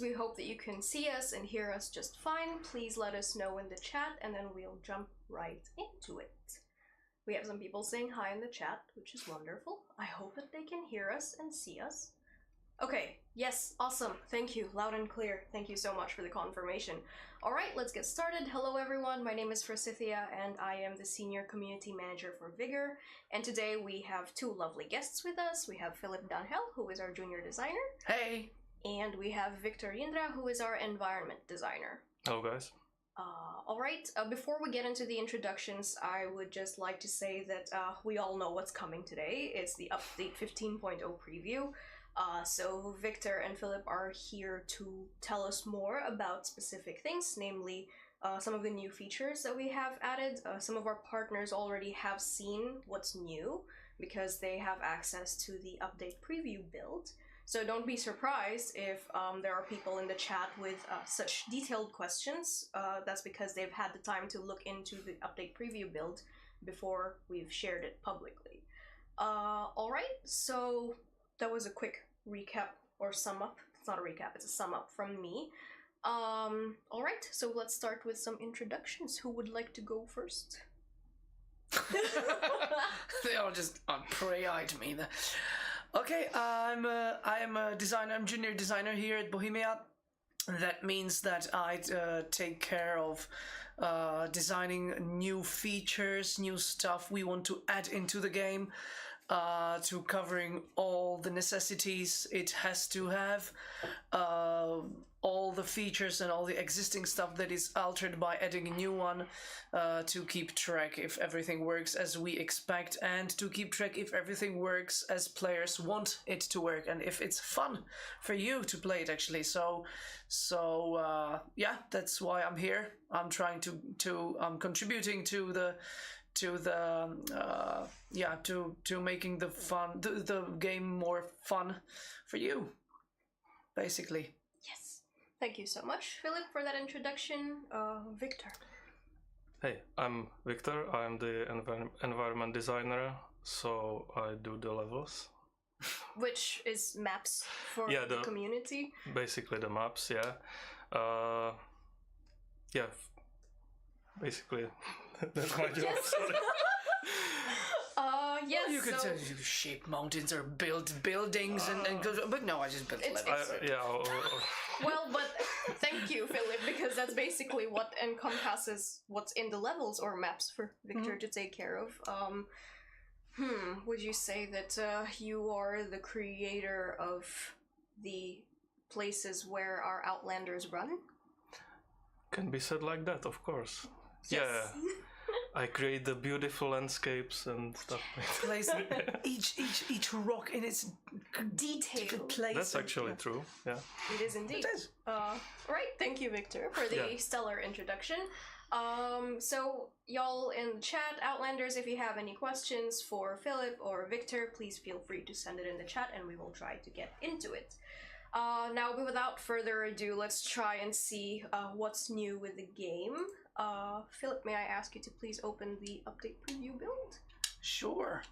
We hope that you can see us and hear us just fine. Please let us know in the chat and then we'll jump right into it. We have some people saying hi in the chat, which is wonderful. I hope that they can hear us and see us. Okay, yes, awesome. Thank you, loud and clear. Thank you so much for the confirmation. All right, let's get started. Hello everyone, my name is Forsythia and I am the Senior Community Manager for Vigor. And today we have two lovely guests with us. We have Filip Daňhel, who is our Junior Designer. Hey! And we have Viktor Jindra, who is our Environment Designer. Hello guys. Alright, before we get into the introductions, I would just like to say that we all know what's coming today. It's the Update 15.0 preview. So Viktor and Filip are here to tell us more about specific things, namely some of the new features that we have added. Some of our partners already have seen what's new because they have access to the update preview build. So don't be surprised if there are people in the chat with such detailed questions. That's because they've had the time to look into the update preview build before we've shared it publicly. Alright, so that was a quick recap or sum up. It's not a recap, it's a sum up from me. Alright, so let's start with some introductions. Who would like to go first? They all just prey-eyed me. Okay, I'm a designer. I'm junior designer here at Bohemia. That means that I take care of designing new features, new stuff we want to add into the game, to covering all the necessities it has to have, all the features and all the existing stuff that is altered by adding a new one, to keep track if everything works as we expect, and to keep track if everything works as players want it to work, and if it's fun for you to play it actually. So yeah, that's why I'm here. I'm trying to contributing to making the game more fun for you, basically. Yes. Thank you so much, Filip, for that introduction. Viktor. Hey, I'm Viktor. I'm the environment designer, so I do the levels. Which is maps for the community? Basically the maps, yeah. Yeah, basically that's my job. Sorry. Yes, you could shape mountains or build buildings and go, but no, I just built levels. Well, but thank you, Filip, because that's basically what encompasses what's in the levels or maps for Viktor to take care of. Would you say that you are the creator of the places where our Outlanders run? Can be said like that, of course. Yes. Yeah. I create the beautiful landscapes and stuff. Place each rock in its detailed place. That's actually true. Yeah. It is indeed. It is. Right. Thank you, Viktor, for the stellar introduction. So y'all in the chat, Outlanders, if you have any questions for Filip or Viktor, please feel free to send it in the chat, and we will try to get into it. Now, without further ado, let's try and see what's new with the game. Filip, may I ask you to please open the update preview build? Sure.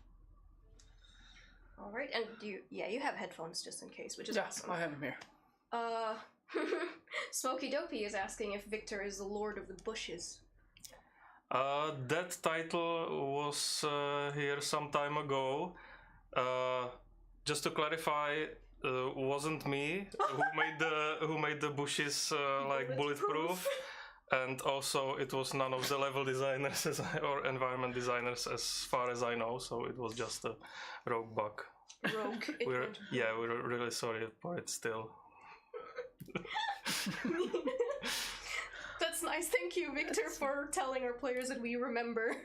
All right, and you have headphones just in case, which is awesome. I have them here. Smokey Dopey is asking if Viktor is the Lord of the Bushes. That title was here some time ago. Just to clarify, wasn't me who made the bushes like bulletproof. And also, it was none of the level designers or environment designers, as far as I know. So it was just a rogue bug. Rogue. We're really sorry for it still. That's nice. Thank you, Viktor, for telling our players that we remember.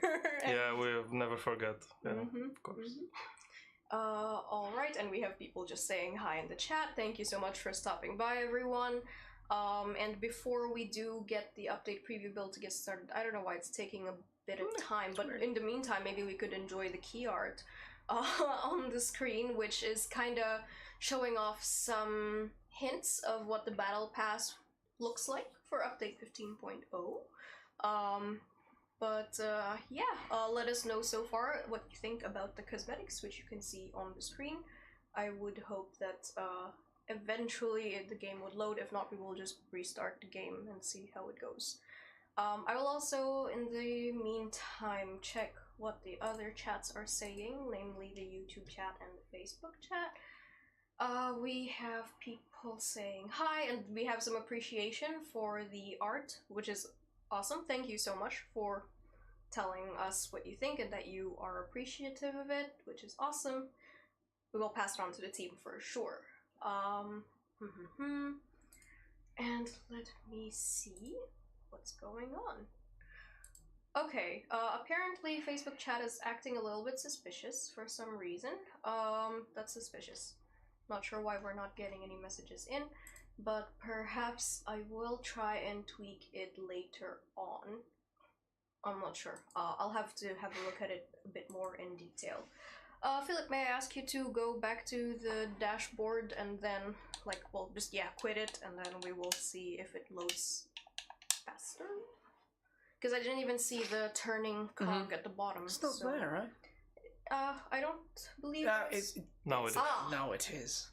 Yeah, we'll never forget. Yeah, of course. All right, and we have people just saying hi in the chat. Thank you so much for stopping by, everyone. And before we do get the update preview build to get started, I don't know why it's taking a bit of time, but in the meantime, maybe we could enjoy the key art on the screen, which is kind of showing off some hints of what the battle pass looks like for update 15.0. Let us know so far what you think about the cosmetics, which you can see on the screen. I would hope that eventually the game would load. If not, we will just restart the game and see how it goes. I will also, in the meantime, check what the other chats are saying, namely the YouTube chat and the Facebook chat. We have people saying hi, and we have some appreciation for the art, which is awesome. Thank you so much for telling us what you think and that you are appreciative of it, which is awesome. We will pass it on to the team for sure. And let me see what's going on. Okay, apparently Facebook chat is acting a little bit suspicious for some reason. That's suspicious. Not sure why we're not getting any messages in, but perhaps I will try and tweak it later on. I'm not sure. I'll have to have a look at it a bit more in detail. Filip, may I ask you to go back to the dashboard and then, like, well, just, yeah, quit it, and then we will see if it loads faster? Because I didn't even see the turning cog at the bottom. It's not there, right? I don't believe it's... Now it is. Now it is.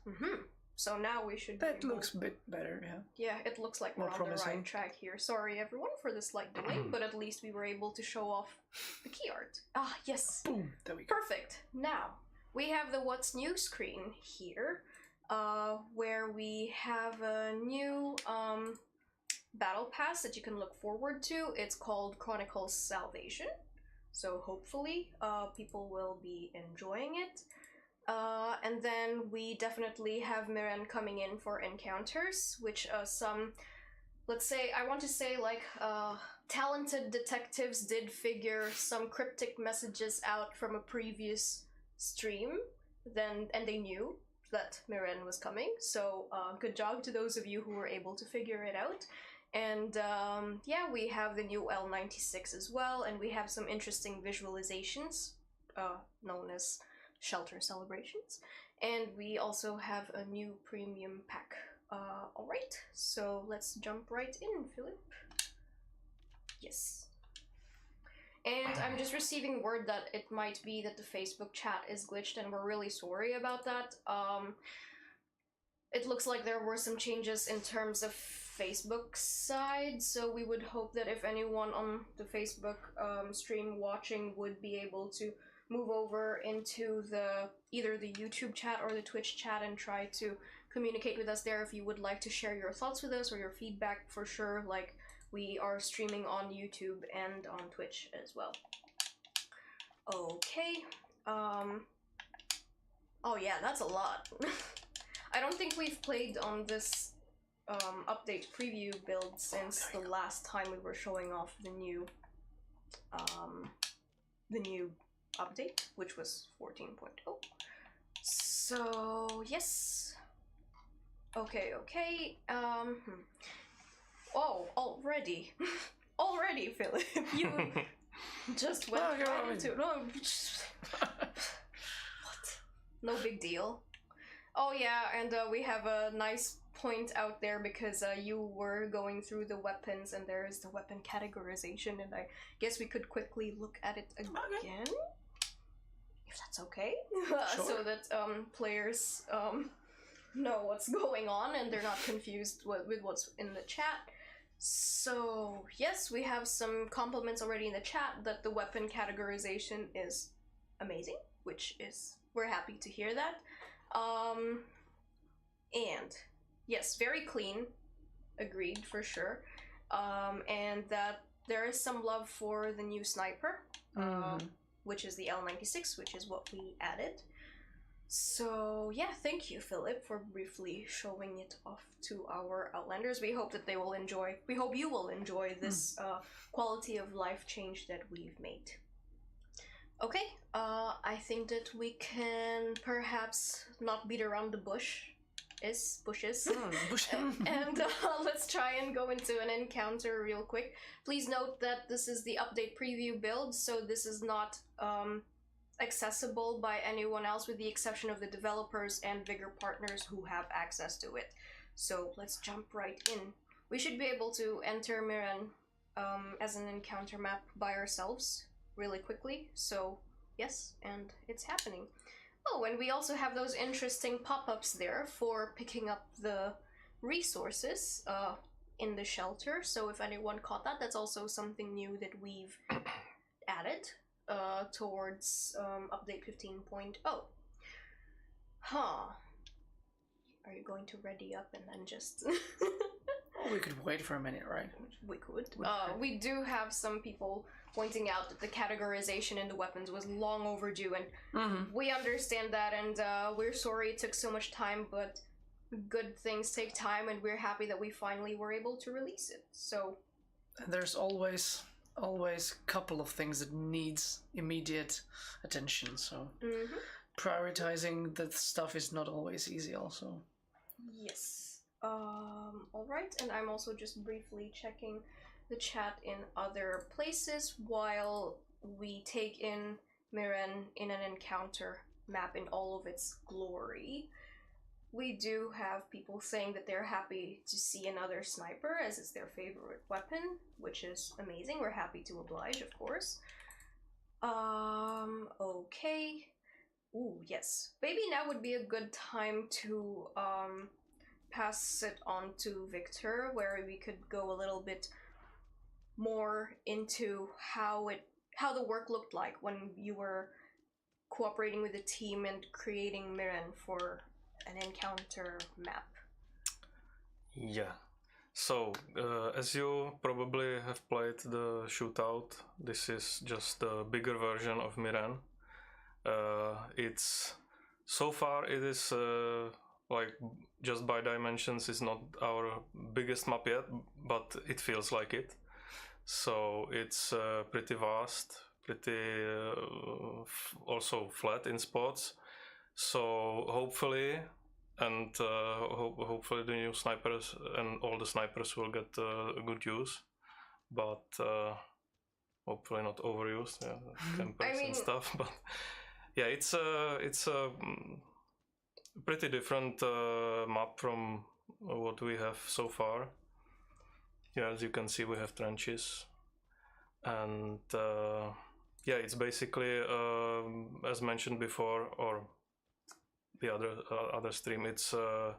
So now we should That looks a bit better, yeah. Yeah, it looks like we're More on promising. the right track here. Sorry everyone for the slight delay, but at least we were able to show off the key art. Ah, yes. Boom, there we go. Perfect. Now, we have the What's New screen here, where we have a new battle pass that you can look forward to. It's called Chronicles Salvation. So hopefully people will be enjoying it. And then we definitely have Miren coming in for encounters, which some, let's say, I want to say like talented detectives did figure some cryptic messages out from a previous stream, and they knew that Miren was coming. So good job to those of you who were able to figure it out. And yeah, we have the new L96 as well, and we have some interesting visualizations known as Shelter Celebrations, and we also have a new premium pack. Alright, so let's jump right in, Filip. Yes. And I'm just receiving word that it might be that the Facebook chat is glitched, and we're really sorry about that. It looks like there were some changes in terms of Facebook's side, so we would hope that if anyone on the Facebook stream watching would be able to move over into either the YouTube chat or the Twitch chat and try to communicate with us there if you would like to share your thoughts with us or your feedback for sure. Like, we are streaming on YouTube and on Twitch as well. Okay. Oh yeah, that's a lot. I don't think we've played on this update preview build since the last time we were showing off the new update, which was 14.0. So yes. Okay. Oh, already, Filip, you just went right into it. No, what? No big deal. Oh yeah, and we have a nice point out there because you were going through the weapons, and there is the weapon categorization, and I guess we could quickly look at it again, if that's okay. Sure. So that players know what's going on and they're not confused with what's in the chat. So yes, we have some compliments already in the chat that the weapon categorization is amazing, which is, we're happy to hear that. And yes, very clean, agreed for sure. And that there is some love for the new sniper, which is the L96, which is what we added. So yeah, thank you, Filip, for briefly showing it off to our Outlanders. We hope that they will enjoy, we hope you will enjoy this quality of life change that we've made. Okay, I think that we can perhaps not beat around the bushes. And let's try and go into an encounter real quick. Please note that this is the update preview build, so this is not accessible by anyone else with the exception of the developers and Vigor partners who have access to it. So let's jump right in. We should be able to enter Miren as an encounter map by ourselves really quickly, so yes, and it's happening. Oh, and we also have those interesting pop-ups there for picking up the resources in the shelter. So if anyone caught that, that's also something new that we've added towards update 15.0. Huh. Are you going to ready up and then just... We could wait for a minute, right? We could. We do have some people pointing out that the categorization in the weapons was long overdue, and we understand that, and we're sorry it took so much time, but good things take time, and we're happy that we finally were able to release it. So there's always a couple of things that needs immediate attention, so prioritizing that stuff is not always easy also. Yes. Alright, and I'm also just briefly checking the chat in other places while we take in Miren in an encounter map in all of its glory. We do have people saying that they're happy to see another sniper as it's their favorite weapon, which is amazing. We're happy to oblige, of course. Okay. Ooh, yes. Maybe now would be a good time to pass it on to Viktor, where we could go a little bit more into how the work looked like when you were cooperating with the team and creating Miren for an encounter map. Yeah. So, as you probably have played the shootout, this is just a bigger version of Miren. It's so far it is like just by dimensions is not our biggest map yet, but it feels like it. So it's pretty vast, pretty also flat in spots. So hopefully, and hopefully the new snipers and all the snipers will get good use, but hopefully not overused, campers and stuff. But yeah, it's a pretty different map from what we have so far. Yeah, as you can see, we have trenches, and yeah, it's basically as mentioned before, or the other stream. It's the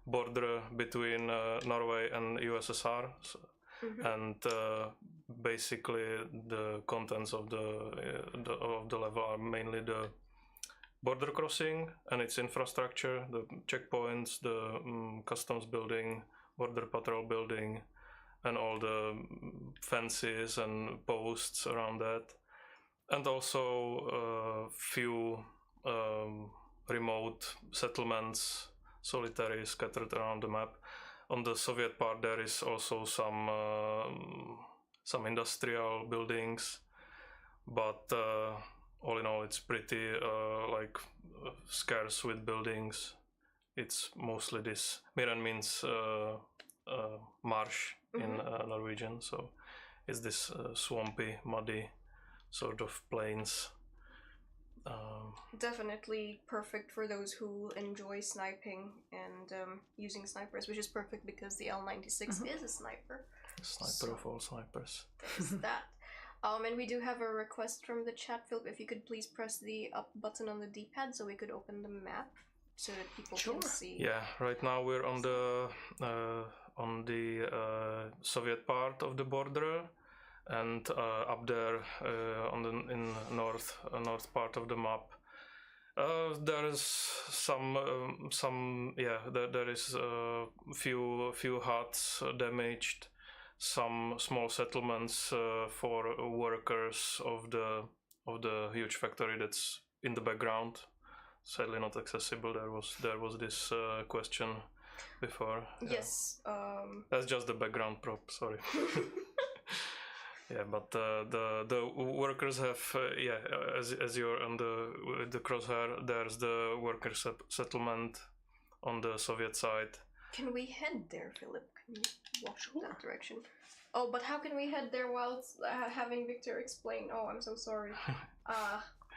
border between Norway and USSR, and basically the contents of the level are mainly the border crossing and its infrastructure, the checkpoints, the customs building, border patrol building, and all the fences and posts around that, and also few remote settlements, solitary, scattered around the map. On the Soviet part, there is also some industrial buildings, but all in all, it's pretty scarce with buildings. It's mostly this. Miren means marsh in Norwegian, so it's this swampy, muddy sort of plains. Definitely perfect for those who enjoy sniping and using snipers, which is perfect because the L96 is a sniper. Sniper of all snipers. There's that. And we do have a request from the chat, Filip, if you could please press the up button on the D-pad so we could open the map so that people can see. Yeah, right now we're on the Soviet part of the border, and up there in north part of the map, there is there is a few huts damaged, some small settlements for workers of the huge factory that's in the background, sadly not accessible. There was this question before. Yes. That's just the background prop, sorry. Yeah, but the workers have as you're on the crosshair, there's the worker settlement on the Soviet side. Can we head there, Filip? Can you walk that direction? Oh, but how can we head there while having Viktor explain? Oh, I'm so sorry.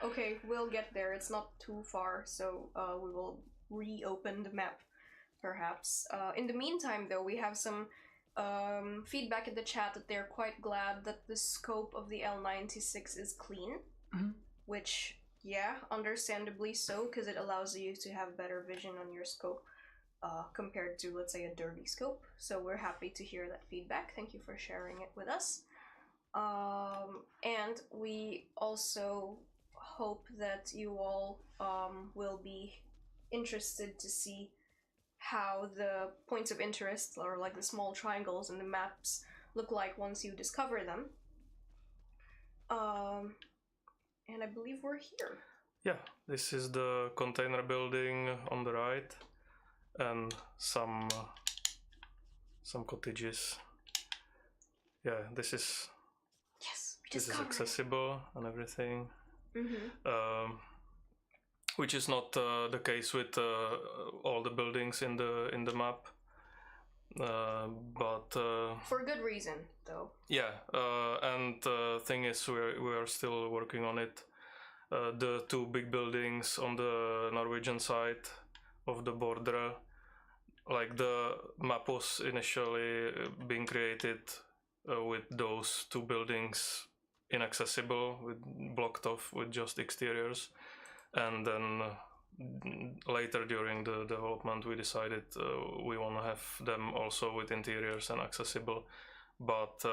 Okay, we'll get there. It's not too far, so we will reopen the map, perhaps. In the meantime, though, we have some feedback in the chat that they're quite glad that the scope of the L96 is clean, which Yeah, understandably so, because it allows you to have better vision on your scope compared to, let's say, a dirty scope. So we're happy to hear that feedback. Thank you for sharing it with us. And we also hope that you all will be interested to see how the points of interest, or like the small triangles in the maps, look like once you discover them. And I believe we're here. Yeah, this is the container building on the right, and some cottages. Yeah, this is accessible and everything. Which is not the case with all the buildings in the map. But for good reason, though. Yeah, and the thing is, we are still working on it. The two big buildings on the Norwegian side of the border, like the map was initially being created with those two buildings inaccessible, blocked off with just exteriors, and then later during the development we decided we want to have them also with interiors and accessible, but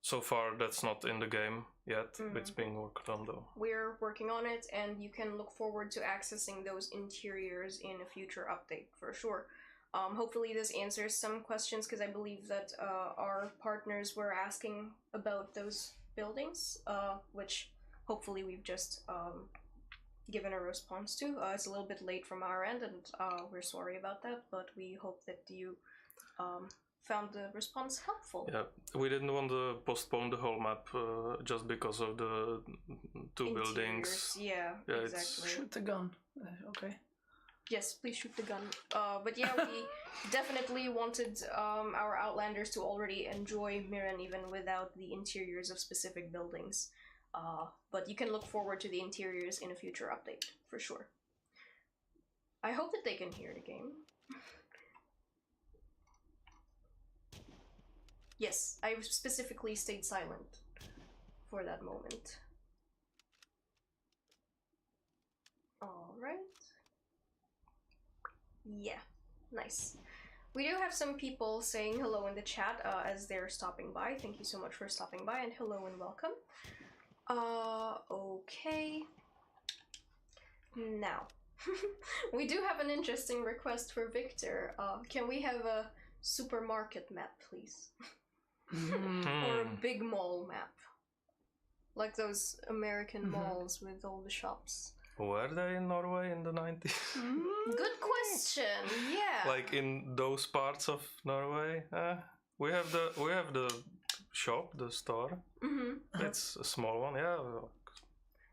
so far that's not in the game yet. It's being worked on though. We're working on it, and you can look forward to accessing those interiors in a future update for sure. Hopefully this answers some questions, because I believe that our partners were asking about those buildings, which hopefully we've just given a response to. It's a little bit late from our end, and we're sorry about that, but we hope that you found the response helpful. Yeah, we didn't want to postpone the whole map just because of the two Interiors, buildings. Yeah, exactly. Shoot the gun. Okay. Yes, please shoot the gun. But yeah, we definitely wanted our Outlanders to already enjoy Mirren even without the interiors of specific buildings. But you can look forward to the interiors in a future update, for sure. I hope that they can hear the game. Yes, I specifically stayed silent for that moment. Alright. Yeah, nice. We do have some people saying hello in the chat as they're stopping by. Thank you so much for stopping by, and hello and welcome. Okay. Now, we do have an interesting request for Viktor. Can we have a supermarket map, please? Or a big mall map? Like those American malls with all the shops. Were they in Norway in the 90s? Good question. Yeah. Like in those parts of Norway, we have the shop, the store. It's a small one, yeah.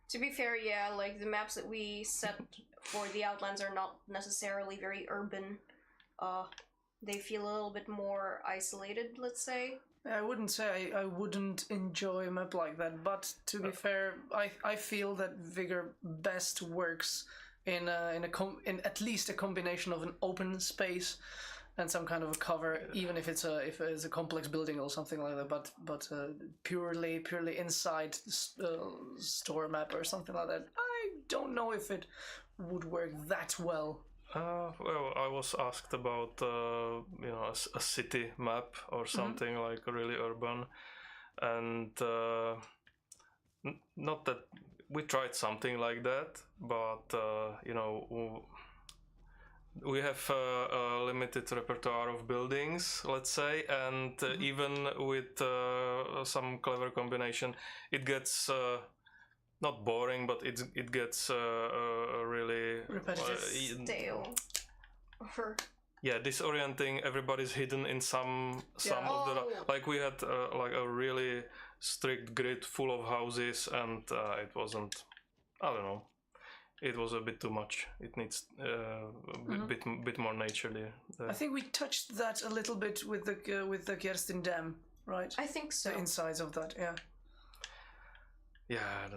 To be fair, yeah, like the maps that we set for the Outlands are not necessarily very urban. They feel a little bit more isolated, let's say. I wouldn't say I wouldn't enjoy a map like that, but to be fair, I feel that Vigor best works in at least a combination of an open space and some kind of a cover, even if it's a complex building or something like that. But purely inside store map or something like that, I don't know if it would work that well. Well, I was asked about a city map or something like really urban, and not that we tried something like that, but we have a limited repertoire of buildings, let's say, and even with some clever combination, it gets not boring, but it gets really repetitive, stale. Yeah, disorienting. Everybody's hidden in some of the, like we had like a really strict grid full of houses, and it wasn't, I don't know, it was a bit too much. It needs a bit more nature there. I think we touched that a little bit with the Kirsten Dam, right? I think so. The insides of that, yeah. Yeah,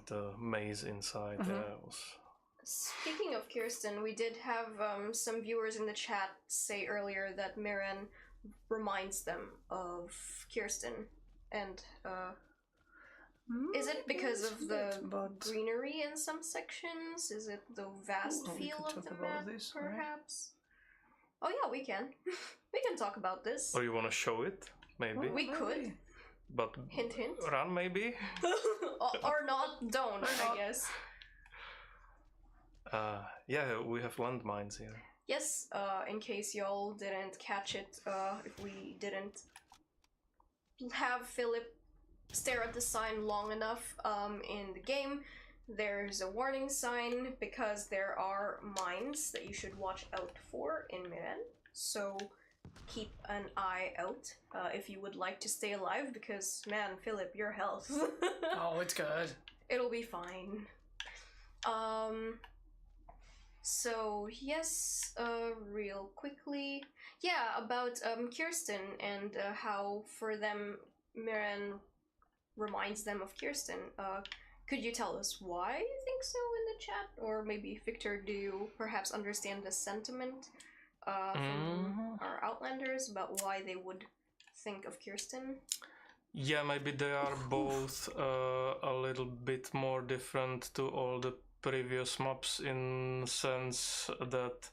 the maze inside was... Speaking of Kirsten, we did have some viewers in the chat say earlier that Mirren reminds them of Kirsten, and Is it because of the but greenery in some sections? Is it the vast Well, we feel could of the talk about map, this, right? perhaps? Oh yeah, we can. We can talk about this. Or you want to show it? Maybe. We could. But Hint, hint. run maybe. Or not, don't, I guess. Yeah, we have landmines here. Yes, in case y'all didn't catch it, if we didn't have Filip stare at the sign long enough in the game, there's a warning sign because there are mines that you should watch out for in Miren. So keep an eye out if you would like to stay alive, because man, Filip, your health. Oh, it's good. It'll be fine. So yes, real quickly, yeah, about Kirsten and how for them Miren reminds them of Kirsten. Could you tell us why you think so in the chat, or maybe Victor, do you perhaps understand the sentiment from our Outlanders about why they would think of Kirsten? Yeah, maybe they are both a little bit more different to all the previous maps in sense that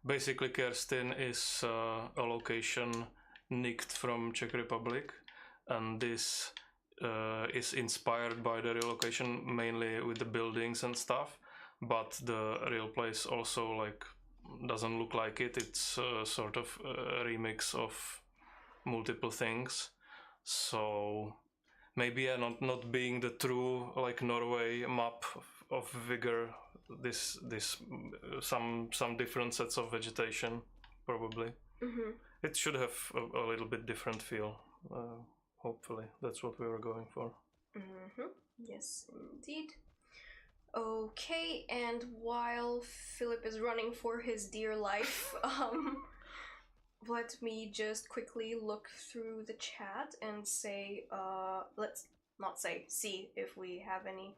basically Kirsten is a location nicked from Czech Republic, and this is inspired by the real location mainly with the buildings and stuff, but the real place also like doesn't look like it. It's sort of a remix of multiple things. So maybe not being the true like Norway map of Vigor, this some different sets of vegetation probably. Mm-hmm. It should have a little bit different feel. Hopefully that's what we were going for. Mm-hmm. Yes, indeed. Okay, and while Filip is running for his dear life, let me just quickly look through the chat and say, let's not say, see if we have any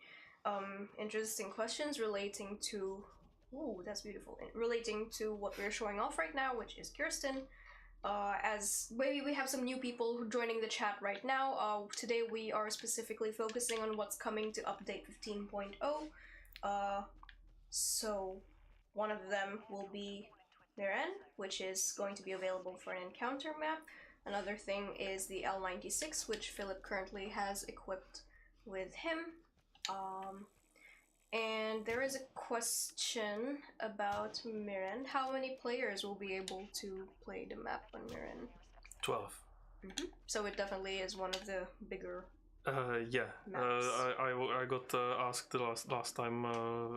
interesting questions relating to, ooh, that's beautiful, relating to what we're showing off right now, which is Kirsten. As maybe we have some new people joining the chat right now. Today we are specifically focusing on what's coming to update 15.0. So one of them will be Miren, which is going to be available for an encounter map. Another thing is the L96, which Filip currently has equipped with him. And there is a question about Miren. How many players will be able to play the map on Miren? 12. Mm-hmm. So it definitely is one of the bigger Yeah. maps. I got asked the last time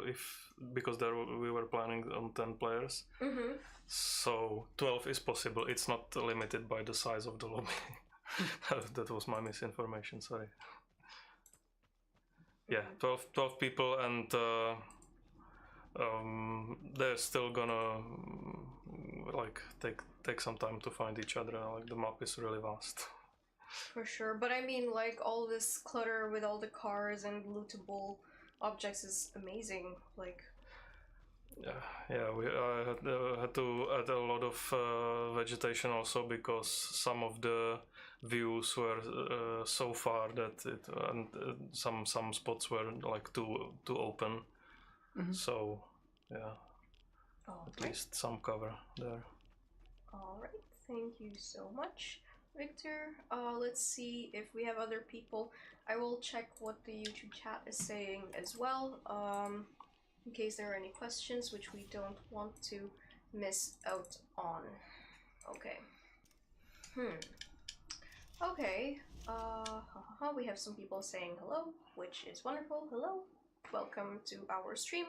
if because we were planning on 10 players. Mm-hmm. So 12 is possible. It's not limited by the size of the lobby. That was my misinformation. Sorry. Yeah, 12 people, and they're still gonna like take some time to find each other. Like the map is really vast. For sure, but I mean, like, all this clutter with all the cars and lootable objects is amazing. Like, Yeah, we had to add a lot of vegetation also because some of the views were so far that it and some spots were like too open. Mm-hmm. So yeah, at right. least some cover there. All right, thank you so much, Victor. Let's see if we have other people. I will check what the YouTube chat is saying as well. In case there are any questions which we don't want to miss out on. Okay. Okay. We have some people saying hello, which is wonderful. Hello. Welcome to our stream.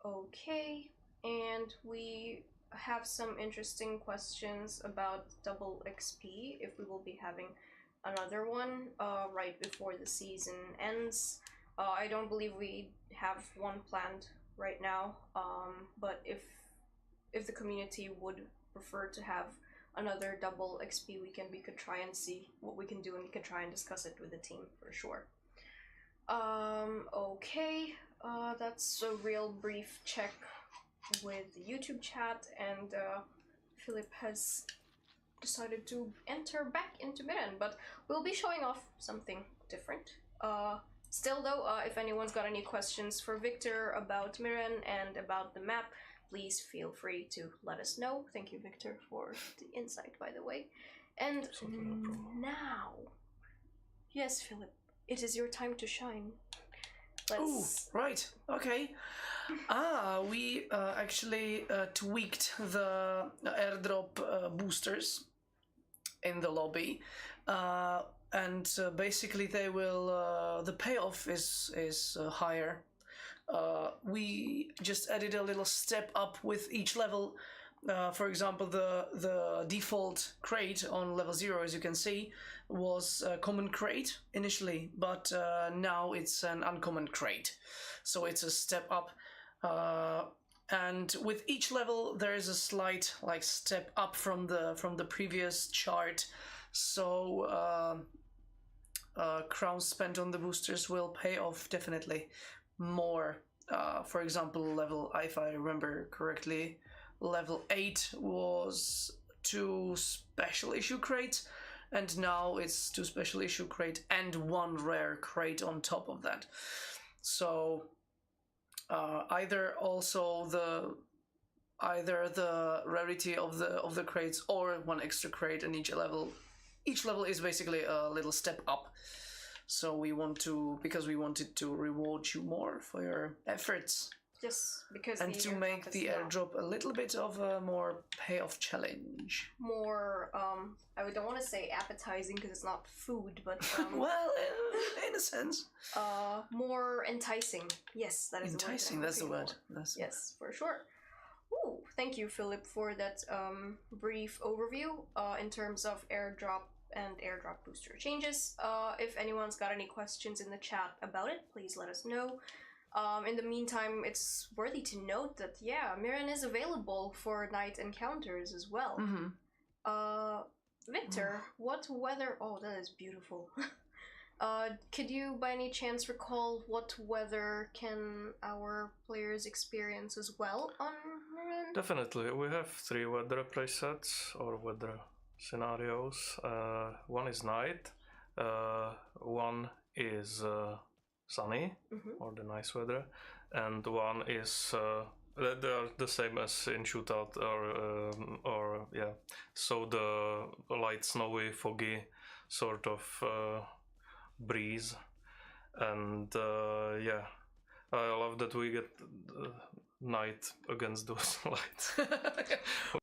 Okay. And we have some interesting questions about double XP, if we will be having another one right before the season ends. I don't believe we have one planned right now, but if the community would prefer to have another double XP weekend, we could try and see what we can do, and we could try and discuss it with the team for sure. Okay, that's a real brief check with the YouTube chat, and Filip has decided to enter back into Miren, but we'll be showing off something look different. Still though, if anyone's got any questions for Viktor about Mirren and about the map, please feel free to let us know. Thank you, Viktor, for the insight, by the way. And now, yes, Filip, it is your time to shine. Oh, right. Okay. We actually tweaked the airdrop boosters in the lobby, and basically they will. The payoff is higher. We just added a little step up with each level. For example, the default crate on level 0, as you can see, was a common crate initially, but now it's an uncommon crate. So it's a step up. And with each level, there is a slight step up from the previous chart. So crowns spent on the boosters will pay off definitely more. For example, if I remember correctly, level 8 was 2 special issue crates, and now it's 2 special issue crate and 1 rare crate on top of that. So either the rarity of the crates or 1 extra crate in each level. Each level is basically a little step up. So because we wanted to reward you more for your efforts. Just because and to make the airdrop a little bit of a more payoff challenge. More, I don't want to say appetizing because it's not food, but well, in a sense, more enticing. Yes, that is enticing. That's the word. Yes, for sure. Ooh, thank you, Filip, for that brief overview in terms of airdrop and airdrop booster changes. If anyone's got any questions in the chat about it, please let us know. In the meantime, it's worthy to note that, Mirren is available for night encounters as well. Mm-hmm. Viktor, what weather... Oh, that is beautiful. Could you, by any chance, recall what weather can our players experience as well on Mirren? Definitely. We have 3 weather presets or weather scenarios. One is night, one is... sunny, or the nice weather, and one is they are the same as in shootout or so the light snowy foggy sort of breeze, and I love that we get night against those lights.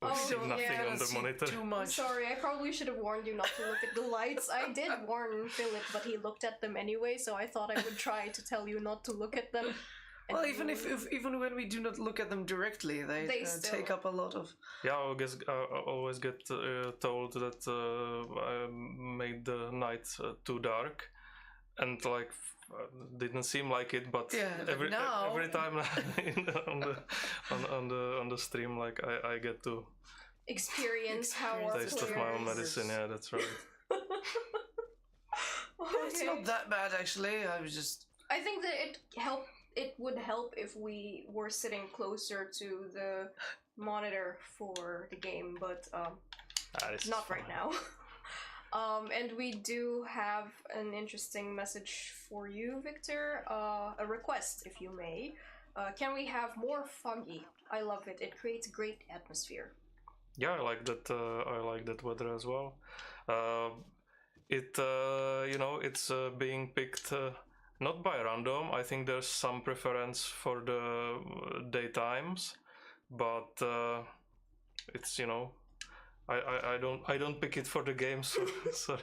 We see nothing on the monitor. Too much. Sorry, I probably should have warned you not to look at the lights. I did warn Filip, but he looked at them anyway, so I thought I would try to tell you not to look at them. Well, even when we do not look at them directly, they take up a lot of... Yeah, I always get told that I made the night too dark, and didn't seem like it, but every time on the stream, I get to experience how taste of my own medicine. Yeah, that's right. Okay. It's not that bad actually. I think that it would help if we were sitting closer to the monitor for the game, but not right now. And we do have an interesting message for you, Viktor. A request, if you may. Can we have more foggy? I love it. It creates a great atmosphere. Yeah, I like that. I like that weather as well. It's being picked not by random. I think there's some preference for the daytimes, but it's I don't pick it for the game, so sorry.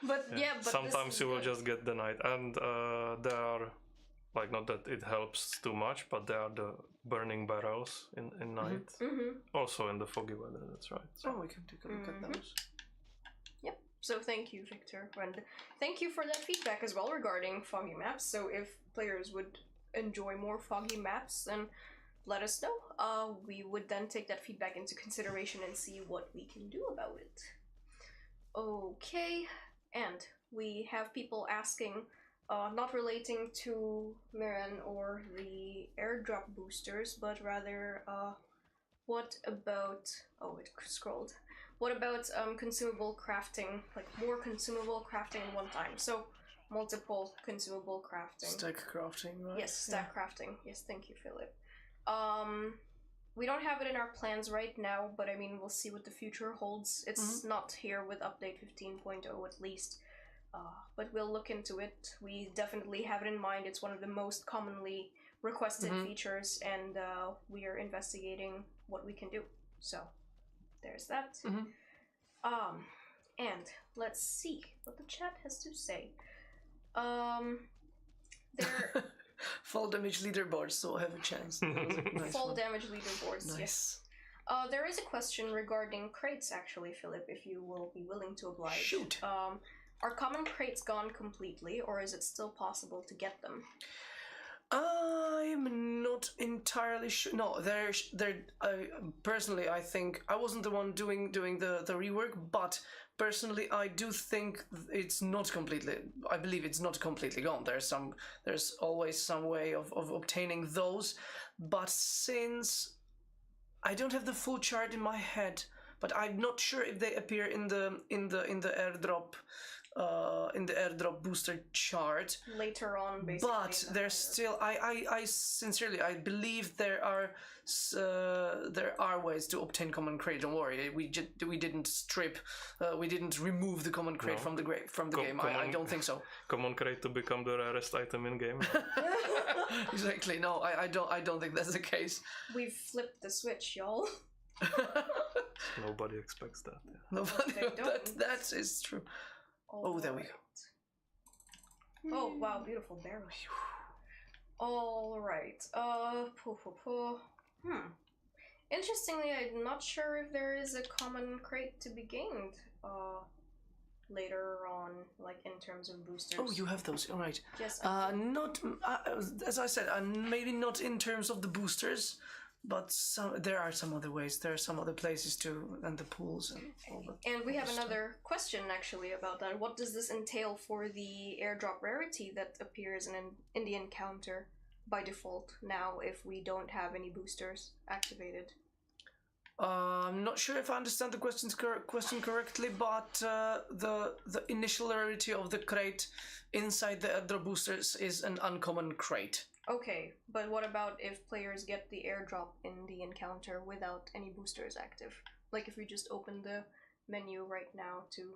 But sometimes you will just get the night, and there are not that it helps too much, but there are the burning barrels in night, also in the foggy weather. That's right. So we can take a look at those. Yep. So thank you, Viktor, and thank you for that feedback as well regarding foggy maps. So if players would enjoy more foggy maps, then let us know. We would then take that feedback into consideration and see what we can do about it. Okay, and we have people asking, not relating to Mirren or the airdrop boosters, but rather, what about... Oh, it scrolled. What about consumable crafting? Like more consumable crafting at one time. So multiple consumable crafting. Stack crafting, right? Yes, stack crafting. Yes, thank you, Filip. We don't have it in our plans right now, but I mean, we'll see what the future holds. It's not here with update 15.0 at least, but we'll look into it. We definitely have it in mind. It's one of the most commonly requested features, and we are investigating what we can do. So, there's that. And let's see what the chat has to say. There. Fall damage leaderboards, so I have a chance. Nice Fall one. damage leaderboards. Nice. Yes. There is a question regarding crates, actually, Filip, if you will be willing to oblige. Shoot. Are common crates gone completely, or is it still possible to get them? I'm not entirely sure. No, they're. Personally, I think I wasn't the one doing the rework, but personally, I do think it's not completely. I believe it's not completely gone. There's always some way of obtaining those, but since I don't have the full chart in my head, but I'm not sure if they appear in the airdrop. In the airdrop booster chart later on, basically. But there's still, I sincerely, I believe there are ways to obtain common crate. Don't worry, we didn't strip, we didn't remove the common crate from the game. I don't think so. Common crate to become the rarest item in game. Exactly. No, I don't think that's the case. We've flipped the switch, y'all. Nobody expects that. Yeah. Nobody. That is true. Oh, there we go. Oh, wow, beautiful barrel. All right. Interestingly, I'm not sure if there is a common crate to be gained later on, like in terms of boosters. Oh, you have those. All right. Yes. Not as I said, maybe not in terms of the boosters. But there are some other ways. There are some other places too, and the pools and all that. And we have another question actually about that. What does this entail for the airdrop rarity that appears in the encounter by default now if we don't have any boosters activated? I'm not sure if I understand the question correctly, but the initial rarity of the crate inside the airdrop boosters is an uncommon crate. Okay, but what about if players get the airdrop in the encounter without any boosters active? Like if we just open the menu right now to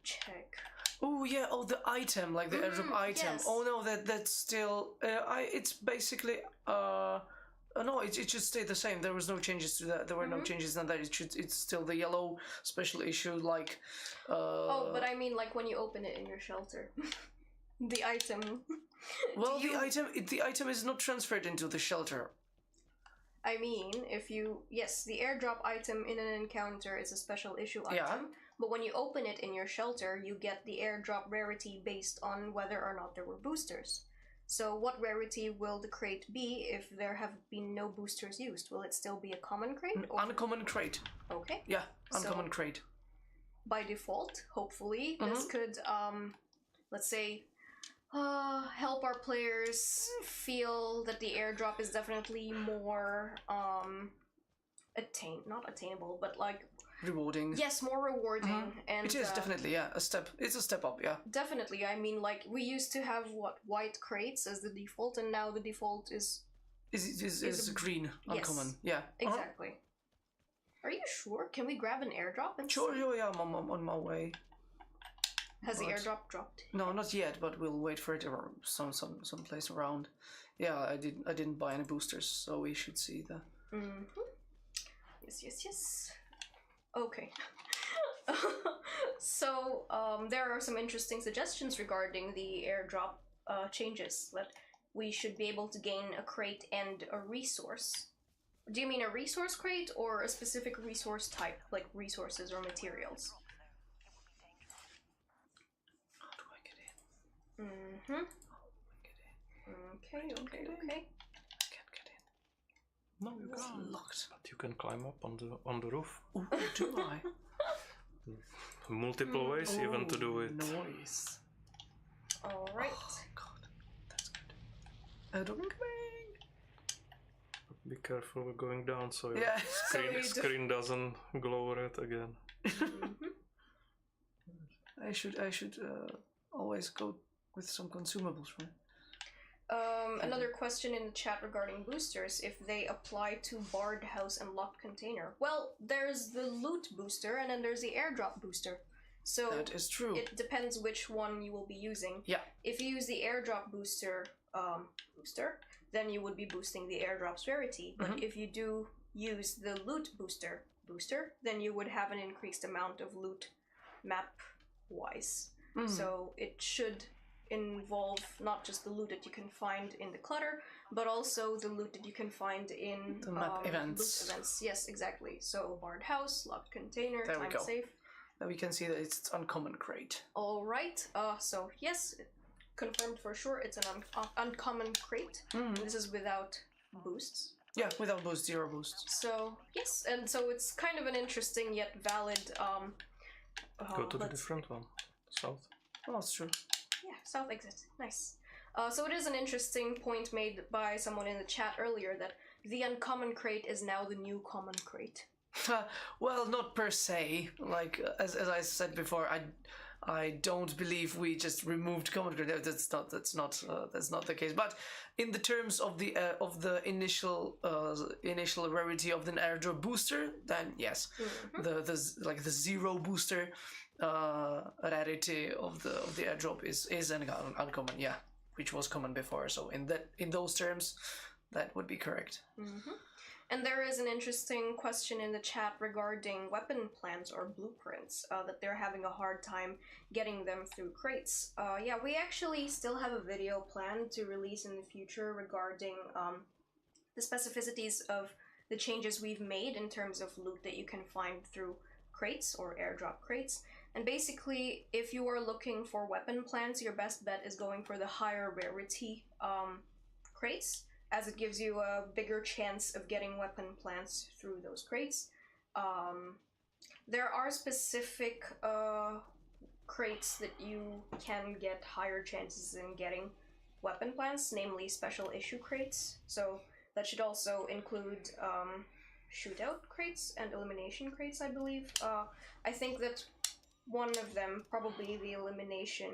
check. Oh yeah, the item, like the airdrop item. Yes. Oh no, that's still it's basically no, it should stay the same. There was no changes to that. There were no changes on that. It's still the yellow special issue, like. Oh, but I mean, like when you open it in your shelter, the item. Well, the item is not transferred into the shelter. I mean, the airdrop item in an encounter is a special issue item, but when you open it in your shelter, you get the airdrop rarity based on whether or not there were boosters. So what rarity will the crate be if there have been no boosters used? Will it still be a common crate? Or... Uncommon crate. Okay. Yeah, uncommon crate. By default, hopefully, this could, let's say, help our players feel that the airdrop is definitely more not attainable, but like rewarding. Yes, more rewarding. And it is definitely a step. It's a step up, yeah. Definitely. I mean, like we used to have white crates as the default, and now the default is green, uncommon. Yeah. Exactly. Are you sure? Can we grab an airdrop and Sure, yeah, I'm on my way. Has the airdrop dropped? No, not yet, but we'll wait for it or some place around. Yeah, I didn't buy any boosters, so we should see that. Yes. Okay. So there are some interesting suggestions regarding the airdrop changes. That we should be able to gain a crate and a resource. Do you mean a resource crate or a specific resource type, like resources or materials? How do I get in? Okay. I can't get in. No, you It's can't. locked. But you can climb up on the roof. Ooh, do I? Multiple ways even to do it. Noise. Alright. Oh god, that's good. Don't coming. be careful with going down so your Yeah. screen doesn't glow red again. I should always go with some consumables, right? Another question in the chat regarding boosters, if they apply to Barred House and Locked Container. Well, there's the Loot booster and then there's the Airdrop booster. So That is true. it depends which one you will be using. Yeah. If you use the Airdrop booster, then you would be boosting the Airdrop's rarity. But if you do use the Loot booster, then you would have an increased amount of loot map-wise. So it should involve not just the loot that you can find in the clutter, but also the loot that you can find in The map events. Loot events. Yes, exactly. So Barred House, Locked Container, There we Time go. Safe. Now we can see that it's uncommon crate. All right. So yes, confirmed for sure. It's an uncommon crate. This is without boosts. Yeah, without boost, 0 boosts. So yes, and so it's kind of an interesting yet valid. Go to the different one. South. Oh, that's true. Yeah, south exit. Nice. So it is an interesting point made by someone in the chat earlier that the uncommon crate is now the new common crate. Well, not per se. Like as I said before, I don't believe we just removed common crate. That's not the case. But in the terms of the initial rarity of the airdrop booster, then yes, the 0 booster rarity of the airdrop is an uncommon, yeah, which was common before. So in those terms, that would be correct. And there is an interesting question in the chat regarding weapon plans or blueprints, that they're having a hard time getting them through crates. Yeah, we actually still have a video planned to release in the future regarding the specificities of the changes we've made in terms of loot that you can find through crates or airdrop crates. And basically, if you are looking for weapon plans, your best bet is going for the higher rarity crates, as it gives you a bigger chance of getting weapon plants through those crates. There are specific crates that you can get higher chances in getting weapon plants, namely special issue crates. So that should also include shootout crates and elimination crates, I believe. I think that one of them, probably the elimination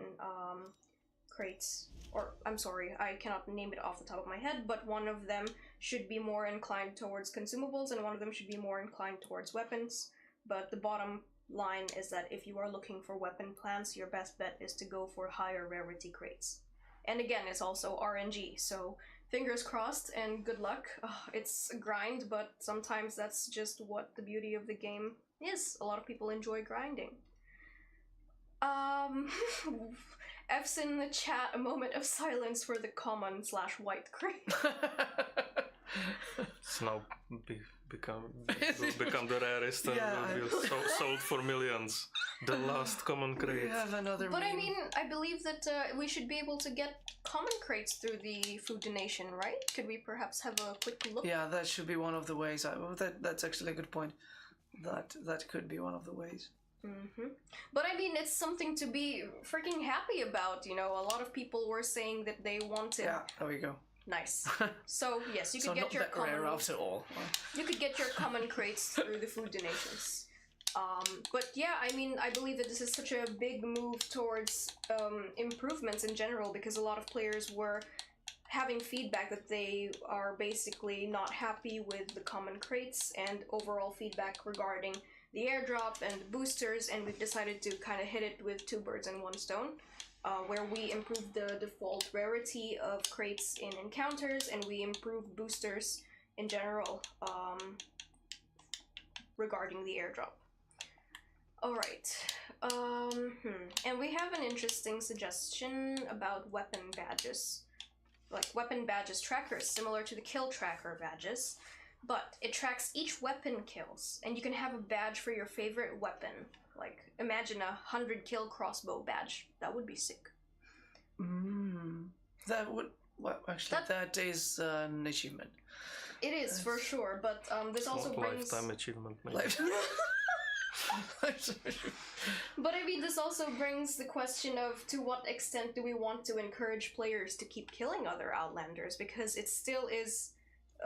crates, or I'm sorry, I cannot name it off the top of my head, but one of them should be more inclined towards consumables and one of them should be more inclined towards weapons. But the bottom line is that if you are looking for weapon plans, your best bet is to go for higher rarity crates. And again, it's also RNG, so fingers crossed and good luck. It's a grind, but sometimes that's just what the beauty of the game is. A lot of people enjoy grinding. F's in the chat, a moment of silence for the common/white crate. It's now become the rarest and will be sold for millions. The last common crate. We have another But meme. I mean, I believe that we should be able to get common crates through the food donation, right? Could we perhaps have a quick look? Yeah, that should be one of the ways. That's actually a good point. That could be one of the ways. But I mean, it's something to be freaking happy about, you know. A lot of people were saying that they wanted. Yeah, there we go. Nice. So yes, you could So get not your that rare after all. You could get your common crates through the food donations. But yeah, I mean, I believe that this is such a big move towards improvements in general, because a lot of players were having feedback that they are basically not happy with the common crates and overall feedback regarding the airdrop and the boosters, and we've decided to kind of hit it with 2 birds and 1 stone, where we improved the default rarity of crates in encounters, and we improved boosters in general regarding the airdrop. Alright, and we have an interesting suggestion about weapon badges. Like weapon badges trackers, similar to the kill tracker badges. But it tracks each weapon kills, and you can have a badge for your favorite weapon. Like, imagine a 100 kill crossbow badge. That would be sick. That would... Well, actually, that is an achievement. It is, for sure, but this also brings... Lifetime achievement, maybe. But I mean, this also brings the question of to what extent do we want to encourage players to keep killing other Outlanders, because it still is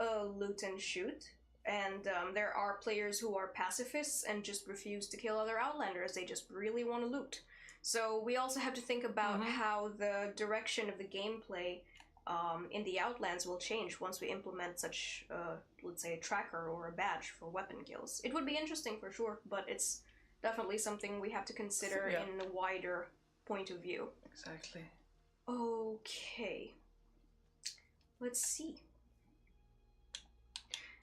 loot and shoot, and there are players who are pacifists and just refuse to kill other Outlanders. They just really want to loot. So we also have to think about how the direction of the gameplay in the Outlands will change once we implement such, let's say, a tracker or a badge for weapon kills. It would be interesting for sure, but it's definitely something we have to consider in a wider point of view. Exactly. Okay. Let's see.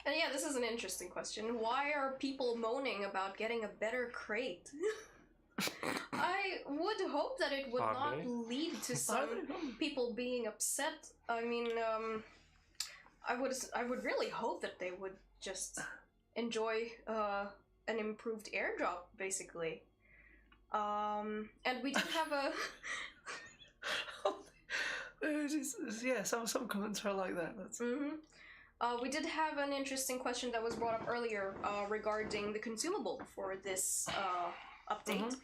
And yeah, this is an interesting question. Why are people moaning about getting a better crate? I would hope that it would not lead to some people being upset. I mean, I would really hope that they would just enjoy an improved airdrop, basically. And we did have a... some comments are like that. That's... we did have an interesting question that was brought up earlier regarding the consumable for this update.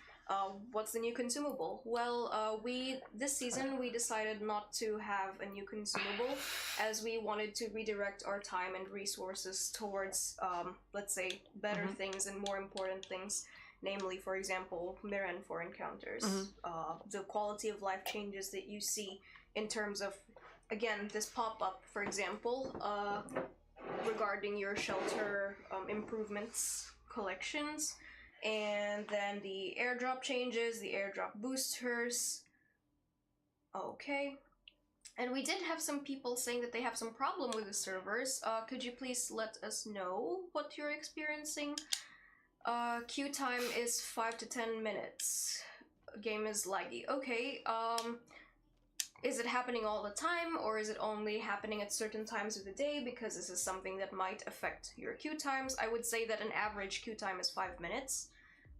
What's the new consumable? Well, this season we decided not to have a new consumable, as we wanted to redirect our time and resources towards, let's say, better things and more important things. Namely, for example, Mirren for encounters. The quality of life changes that you see in terms of, again, this pop-up, for example, regarding your shelter improvements collections, and then the airdrop changes, the airdrop boosters. Okay. And we did have some people saying that they have some problem with the servers. Could you please let us know what you're experiencing? Queue time is 5 to 10 minutes. Game is laggy. Okay, is it happening all the time, or is it only happening at certain times of the day? Because this is something that might affect your queue times. I would say that an average queue time is 5 minutes.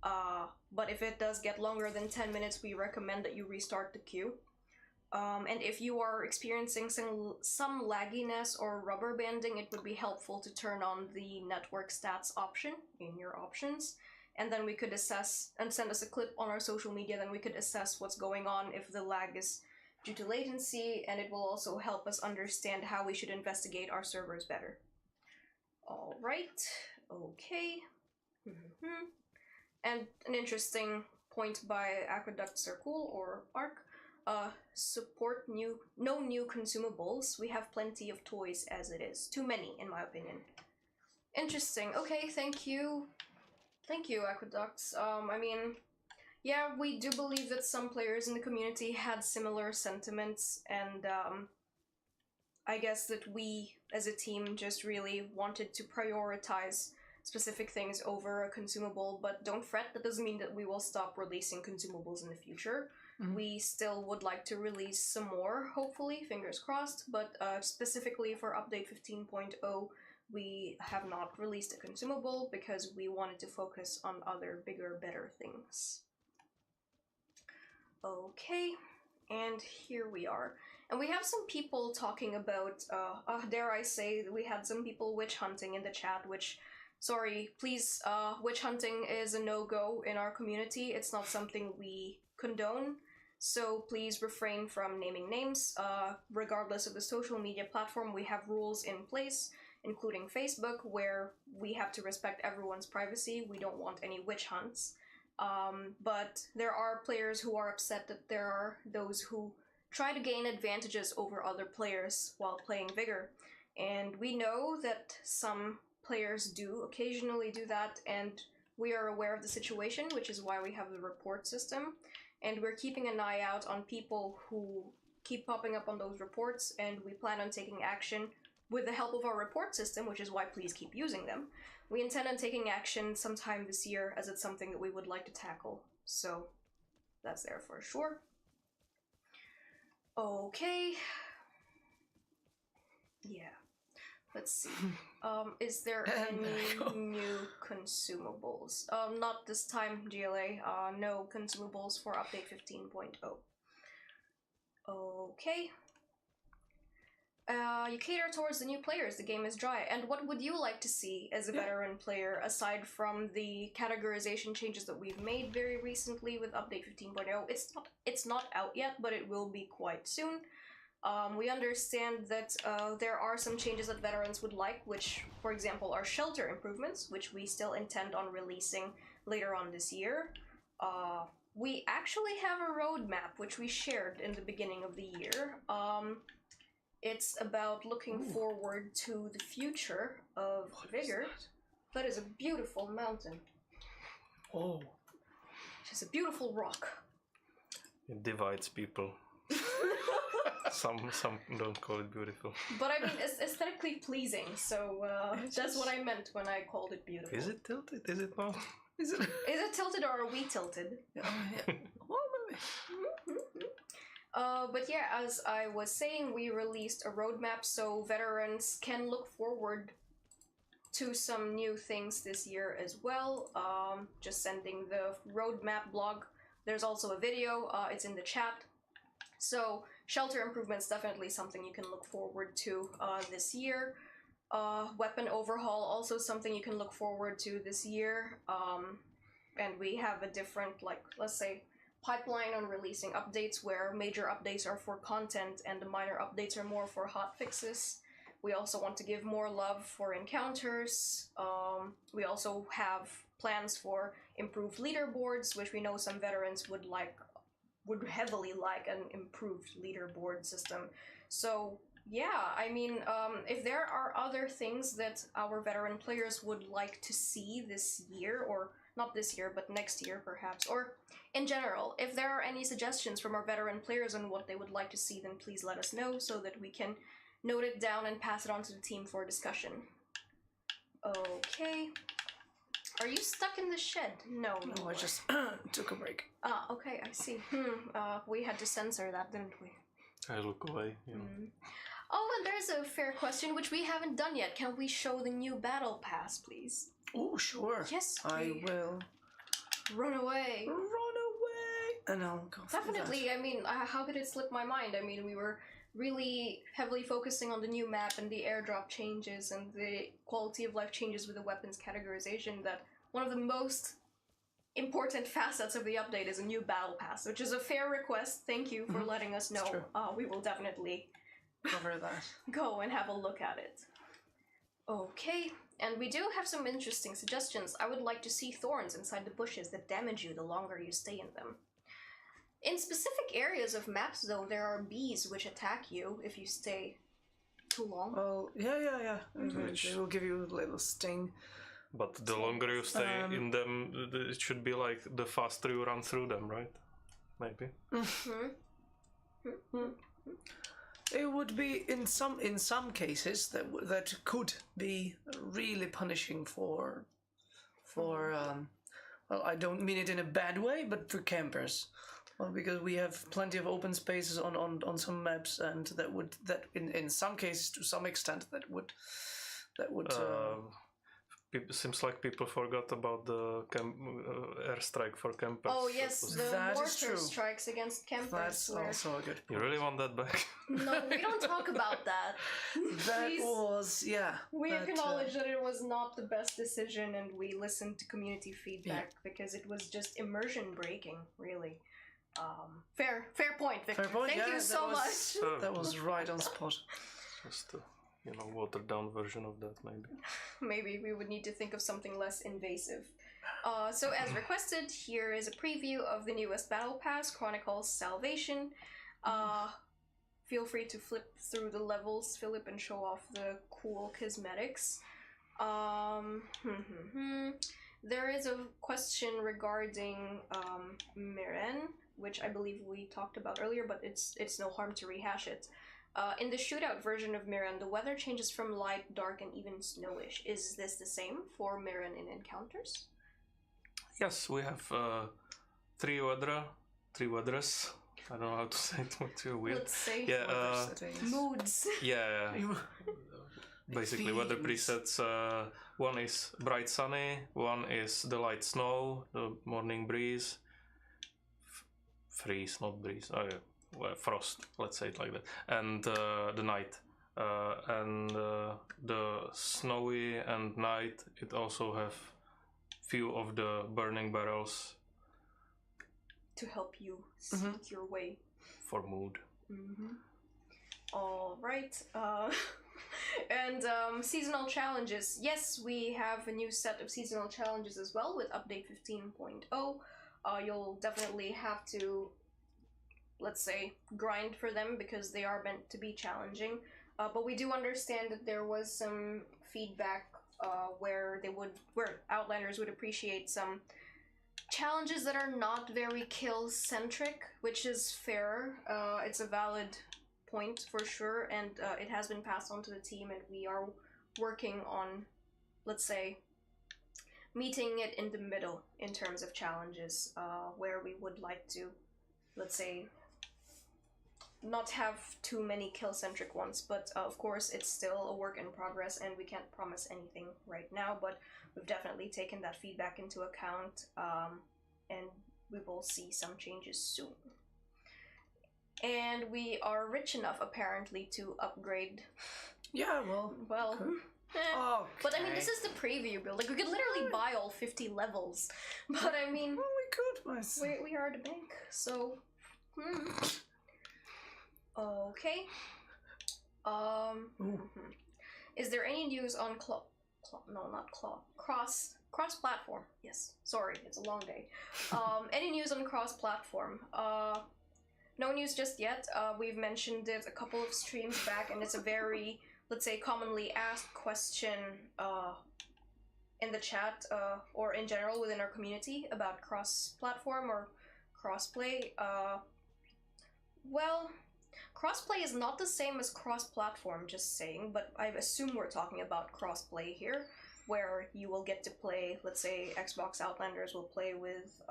But if it does get longer than 10 minutes, we recommend that you restart the queue. And if you are experiencing some lagginess or rubber banding, it would be helpful to turn on the network stats option in your options. And then we could assess and send us a clip on our social media, then we could assess what's going on if the lag is due to latency, and it will also help us understand how we should investigate our servers better. Alright, okay. And an interesting point by Aqueduct Circle or ARC, support no new consumables. We have plenty of toys as it is. Too many, in my opinion. Interesting. Okay, thank you. Thank you, Aqueducts. I mean, yeah, we do believe that some players in the community had similar sentiments, and I guess that we, as a team, just really wanted to prioritize specific things over a consumable, but don't fret, that doesn't mean that we will stop releasing consumables in the future. We still would like to release some more, hopefully, fingers crossed, but specifically for update 15.0, we have not released a consumable because we wanted to focus on other bigger, better things. Okay, and here we are. And we have some people talking about, dare I say, we had some people witch hunting in the chat, which, sorry, please, witch hunting is a no-go in our community. It's not something we condone, so please refrain from naming names. Regardless of the social media platform, we have rules in place, including Facebook, where we have to respect everyone's privacy. We don't want any witch hunts. But there are players who are upset that there are those who try to gain advantages over other players while playing Vigor. And we know that some players do occasionally do that, and we are aware of the situation, which is why we have the report system. And we're keeping an eye out on people who keep popping up on those reports, and we plan on taking action with the help of our report system, which is why please keep using them. We intend on taking action sometime this year, as it's something that we would like to tackle. So that's there for sure. Okay. Yeah. Let's see. Is there any new consumables? Not this time, GLA. No consumables for update 15.0. Okay. You cater towards the new players. The game is dry. And what would you like to see as a veteran player, aside from the categorization changes that we've made very recently with update 15.0? It's not out yet, but it will be quite soon. We understand that there are some changes that veterans would like, which, for example, are shelter improvements, which we still intend on releasing later on this year. We actually have a roadmap, which we shared in the beginning of the year. It's about looking forward to the future of Vigor. That is a beautiful mountain. Oh. It's a beautiful rock. It divides people. Some don't call it beautiful. But I mean, it's aesthetically pleasing, so that's what I meant when I called it beautiful. Is it tilted? Is it not? Is it? Is it tilted or are we tilted? Yeah. But yeah, as I was saying, we released a roadmap so veterans can look forward to some new things this year as well. Just sending the roadmap blog. There's also a video, it's in the chat. So shelter improvements, definitely something you can look forward to this year. Weapon overhaul, also something you can look forward to this year. And we have a different, like, let's say, pipeline on releasing updates where major updates are for content and the minor updates are more for hotfixes. We also want to give more love for encounters. We also have plans for improved leaderboards, which we know some veterans would heavily like an improved leaderboard system. So yeah, I mean, if there are other things that our veteran players would like to see this year, or not this year, but next year perhaps, or in general, if there are any suggestions from our veteran players on what they would like to see, then please let us know so that we can note it down and pass it on to the team for discussion. Okay. Are you stuck in the shed? No, No, I just took a break. Ah, okay, I see. We had to censor that, didn't we? I look away. Yeah. Oh, and there's a fair question which we haven't done yet. Can we show the new battle pass, please? Oh, sure. Yes, I will. Run away. Run away! And I'll go for Definitely, that. I mean, how could it slip my mind? I mean, we were really heavily focusing on the new map and the airdrop changes and the quality of life changes with the weapons categorization, that one of the most important facets of the update is a new battle pass, which is a fair request. Thank you for letting us know. true. We will definitely Cover that. go and have a look at it. Okay, and we do have some interesting suggestions. I would like to see thorns inside the bushes that damage you the longer you stay in them. In specific areas of maps, though, there are bees which attack you if you stay too long. Well, yeah. They will give you a little sting. But the longer you stay in them, it should be like the faster you run through them, right? Maybe. It would be in some cases that could be really punishing for well, I don't mean it in a bad way, but for campers. Well, because we have plenty of open spaces on some maps, and that in some cases, to some extent, that would. Seems like people forgot about the airstrike for campers. Oh yes, the That is mortar true. strikes against campers. That's where- also a good You point. really want that back? No, we don't talk about that. That Please. was, yeah. We that, acknowledge that it was not the best decision, and we listened to community feedback because it was just immersion breaking, really. Fair point, Victor. Fair point, Thank yeah, you so that was- much. That was right on spot. Just a watered down version of that, maybe. Maybe we would need to think of something less invasive. So as requested, here is a preview of the newest Battle Pass, Chronicles Salvation. Feel free to flip through the levels, Filip, and show off the cool cosmetics. There is a question regarding Miren, which I believe we talked about earlier, but it's no harm to rehash it. In the shootout version of Miren, the weather changes from light, dark, and even snowish. Is this the same for Miren in encounters? Yes, we have three weathers. I don't know how to say it. What's your weird? Let's say Yeah, moods. yeah. Basically, weather presets. One is bright sunny. One is the light snow, the morning breeze. Freeze, not breeze. Oh yeah. Well, frost, let's say it like that, and the night, and the snowy and night. It also have few of the burning barrels To help you seek your way. for mood. right. And seasonal challenges. Yes, we have a new set of seasonal challenges as well with update 15.0. You'll definitely have to, let's say, grind for them because they are meant to be challenging. But we do understand that there was some feedback where Outlanders would appreciate some challenges that are not very kill-centric, which is fair. It's a valid point for sure, and it has been passed on to the team, and we are working on, let's say, meeting it in the middle in terms of challenges, where we would like to, let's say, not have too many kill-centric ones, but of course it's still a work in progress and we can't promise anything right now, but we've definitely taken that feedback into account, and we will see some changes soon. And we are rich enough apparently to upgrade. Yeah, well. Okay. But I mean, this is the preview build. Like, we could literally buy all 50 levels. But I mean, well, we could, myself. We are the bank, so. Okay. Is there any news on cross-platform? Yes. Sorry, it's a long day. Any news on cross-platform? No news just yet. We've mentioned it a couple of streams back, and it's a very, let's say, commonly asked question in the chat, or in general within our community about cross-platform or crossplay. Well, crossplay is not the same as cross-platform, just saying, but I assume we're talking about crossplay here, where you will get to play, let's say, Xbox Outlanders will play with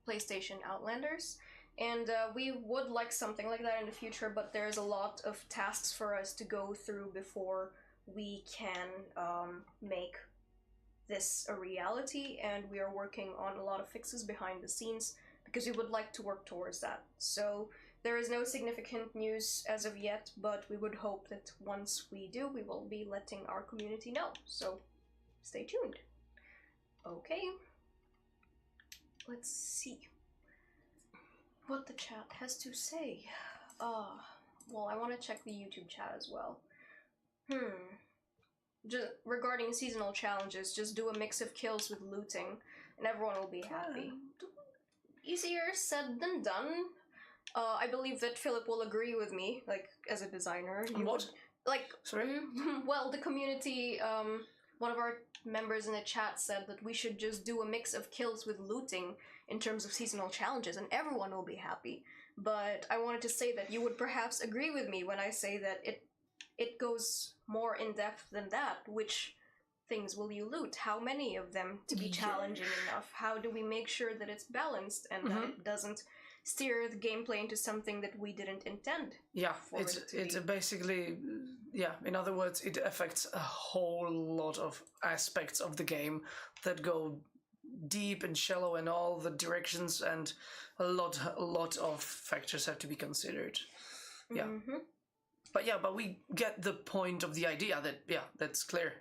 PlayStation Outlanders. And we would like something like that in the future, but there's a lot of tasks for us to go through before we can make this a reality, and we are working on a lot of fixes behind the scenes because we would like to work towards that. So there is no significant news as of yet, but we would hope that once we do, we will be letting our community know. So stay tuned. Okay. Let's see what the chat has to say. Well, I want to check the YouTube chat as well. Just regarding seasonal challenges, just do a mix of kills with looting, and everyone will be happy. Easier said than done. I believe that Filip will agree with me, like, as a designer. Sorry? Well, the community, one of our members in the chat said that we should just do a mix of kills with looting in terms of seasonal challenges, and everyone will be happy. But I wanted to say that you would perhaps agree with me when I say that it goes more in depth than that. Which things will you loot? How many of them to be challenging enough? How do we make sure that it's balanced and that it doesn't steer the gameplay into something that we didn't intend? Yeah, it's basically, in other words, it affects a whole lot of aspects of the game that go deep and shallow in all the directions, and a lot of factors have to be considered. Yeah. But we get the point of the idea that, that's clear,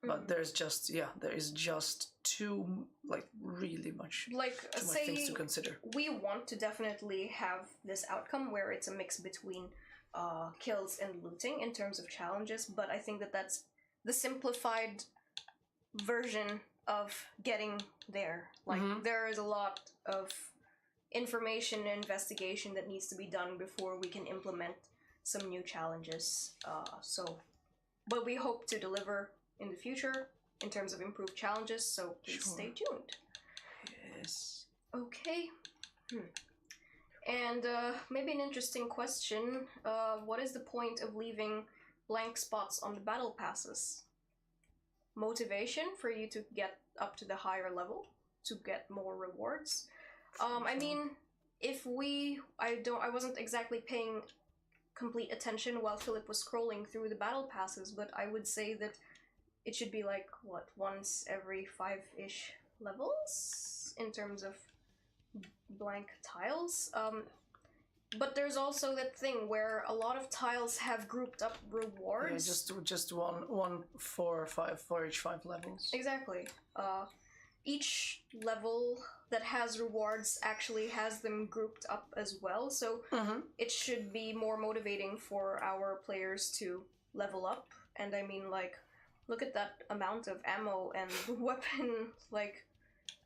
But there is just too, really much things to consider. We want to definitely have this outcome where it's a mix between kills and looting in terms of challenges, but I think that that's the simplified version of getting there. There is a lot of information and investigation that needs to be done before we can implement some new challenges. But we hope to deliver in the future in terms of improved challenges, so please stay tuned. Yes. Okay. And maybe an interesting question, what is the point of leaving blank spots on the battle passes? Motivation for you to get up to the higher level, to get more rewards? I mean, I wasn't exactly paying complete attention while Filip was scrolling through the battle passes, but I would say that it should be once every 5-ish levels in terms of blank tiles. But there's also that thing where a lot of tiles have grouped up rewards. Yeah, just one 4 or 5 for each 5 levels. Exactly. Each level that has rewards actually has them grouped up as well, so it should be more motivating for our players to level up. And I mean, like, look at that amount of ammo and weapon, like,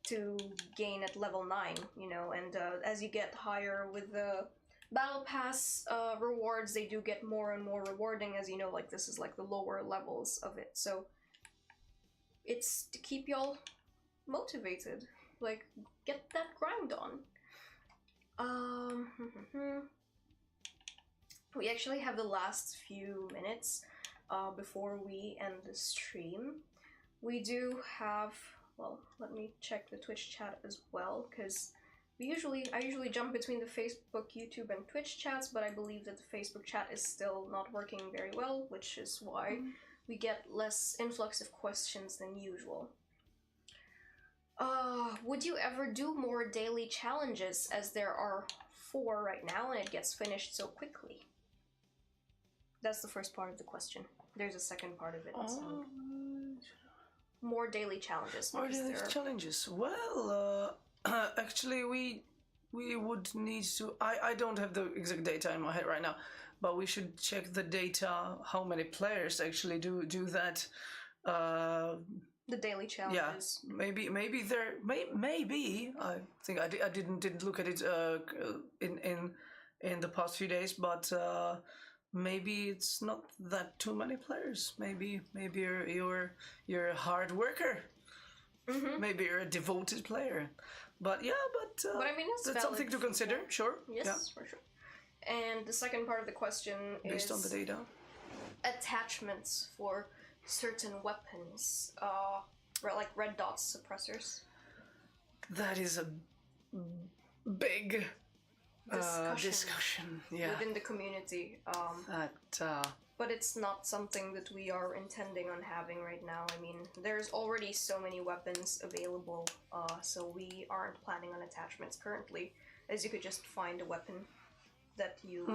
to gain at level 9, you know, and as you get higher with the battle pass rewards, they do get more and more rewarding, as you know, like, this is like the lower levels of it, so it's to keep y'all motivated, like, get that grind on. We actually have the last few minutes before we end the stream. We do have, well, let me check the Twitch chat as well, because I usually jump between the Facebook, YouTube, and Twitch chats, but I believe that the Facebook chat is still not working very well, which is why we get less influx of questions than usual. Would you ever do more daily challenges, as there are 4 right now and it gets finished so quickly? That's the first part of the question. There's a second part of it. So. More daily challenges. More daily challenges. Well, actually, we would need to. I don't have the exact data in my head right now, but we should check the data. How many players actually do that? The daily challenges. Yeah, maybe there. Maybe I think I didn't look at it in the past few days, but. Maybe it's not that too many players. Maybe you're a hard worker. Maybe you're a devoted player. But yeah, but I mean, that's something to consider. Sure. Yes, yeah. For sure. And the second part of the question is based on the data. Attachments for certain weapons, like red dot suppressors. That is a big. Discussion within the community. But it's not something that we are intending on having right now. I mean, there's already so many weapons available, so we aren't planning on attachments currently, as you could just find a weapon that you...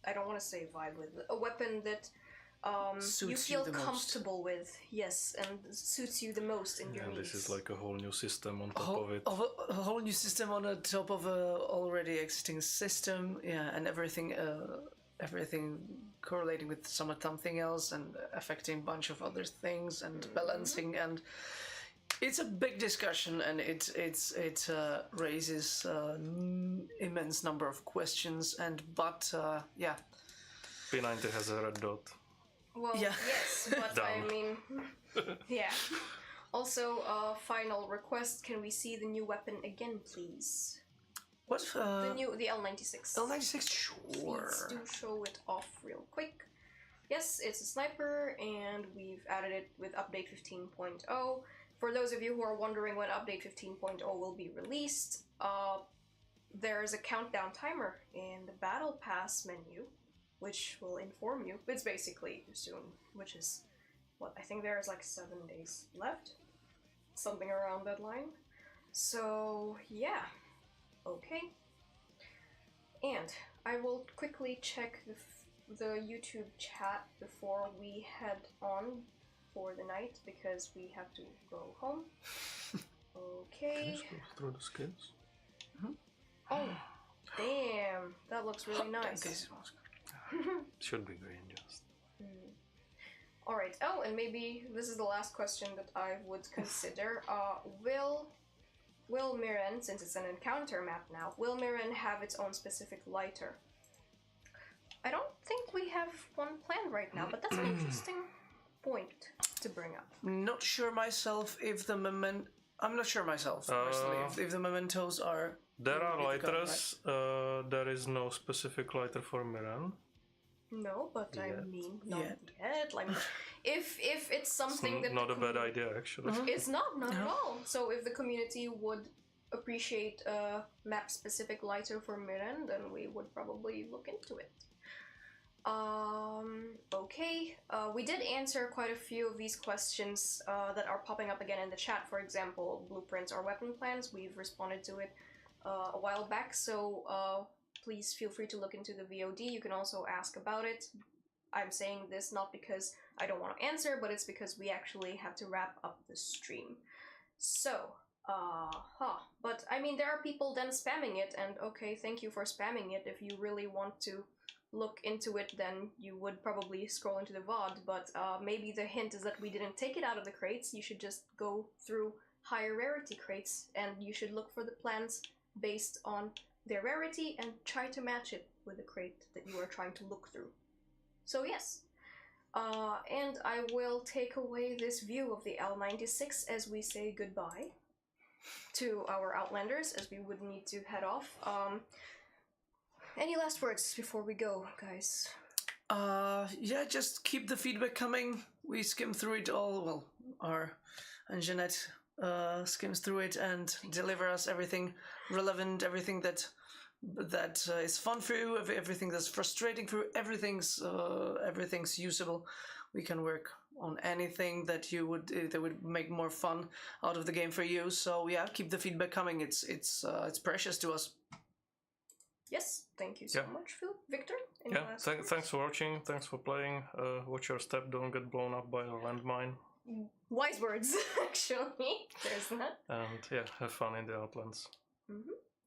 I don't want to say vibe with. A weapon that you feel comfortable with, yes, and suits you the most in your needs. This is like a whole new system on top of it. A whole new system on the top of a already existing system, yeah, and everything correlating with something else and affecting a bunch of other things and balancing, and it's a big discussion, and it raises immense number of questions, but yeah. P90 has a red dot. Well, yeah. Yes, but I mean, yeah. Also, final request: can we see the new weapon again, please? What? The L96. L96, sure. Please do show it off real quick. Yes, it's a sniper, and we've added it with update 15.0. For those of you who are wondering when update 15.0 will be released, there's a countdown timer in the battle pass menu, which will inform you. It's basically soon, which is, what, I think there's like 7 days left? Something around that line. So, yeah. Okay. And I will quickly check the YouTube chat before we head on for the night, because we have to go home. Okay. Can you go through the skins? Oh, damn. That looks really nice. Should be green, just. Alright, oh, and maybe this is the last question that I would consider. Will Mirren, since it's an encounter map now, will Mirren have its own specific lighter? I don't think we have one planned right now, but that's an interesting point to bring up. Not sure myself if the I'm not sure myself, personally, if the mementos are... There are lighters, right? There is no specific lighter for Mirren. No, but I mean, not yet. Like, if it's something it's not a bad idea, actually. It's not at all. So if the community would appreciate a map-specific lighter for Mirren, then we would probably look into it. Okay. We did answer quite a few of these questions that are popping up again in the chat. For example, blueprints or weapon plans. We've responded to it a while back, so please feel free to look into the VOD. You can also ask about it. I'm saying this not because I don't want to answer, but it's because we actually have to wrap up the stream. So, But I mean, there are people then spamming it, and okay, thank you for spamming it. If you really want to look into it, then you would probably scroll into the VOD, but maybe the hint is that we didn't take it out of the crates. You should just go through higher rarity crates, and you should look for the plants based on their rarity and try to match it with the crate that you are trying to look through. So yes. And I will take away this view of the L96 as we say goodbye to our Outlanders, as we would need to head off. Any last words before we go, guys? Yeah, just keep the feedback coming. We skim through it all. Well, our Anjanette skims through it and deliver us everything relevant, everything that is fun for you, everything that's frustrating for you, everything's usable. We can work on anything that would make more fun out of the game for you. So yeah, keep the feedback coming. It's precious to us. Yes, thank you so much, Phil. Victor? Thanks for watching. Thanks for playing. Watch your step. Don't get blown up by a landmine. Wise words, actually. There's that. And yeah, have fun in the Outlands.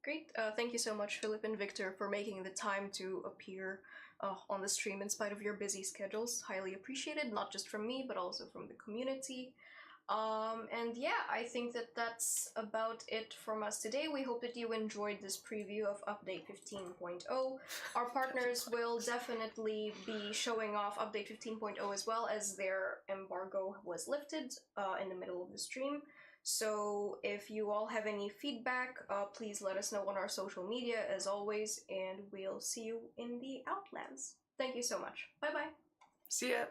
Great. Thank you so much, Filip and Victor, for making the time to appear on the stream in spite of your busy schedules. Highly appreciated, not just from me, but also from the community. And yeah, I think that's about it from us today. We hope that you enjoyed this preview of Update 15.0. Our partners will definitely be showing off Update 15.0 as well, as their embargo was lifted in the middle of the stream. So if you all have any feedback, please let us know on our social media as always, and we'll see you in the Outlands. Thank you so much. Bye bye. See ya.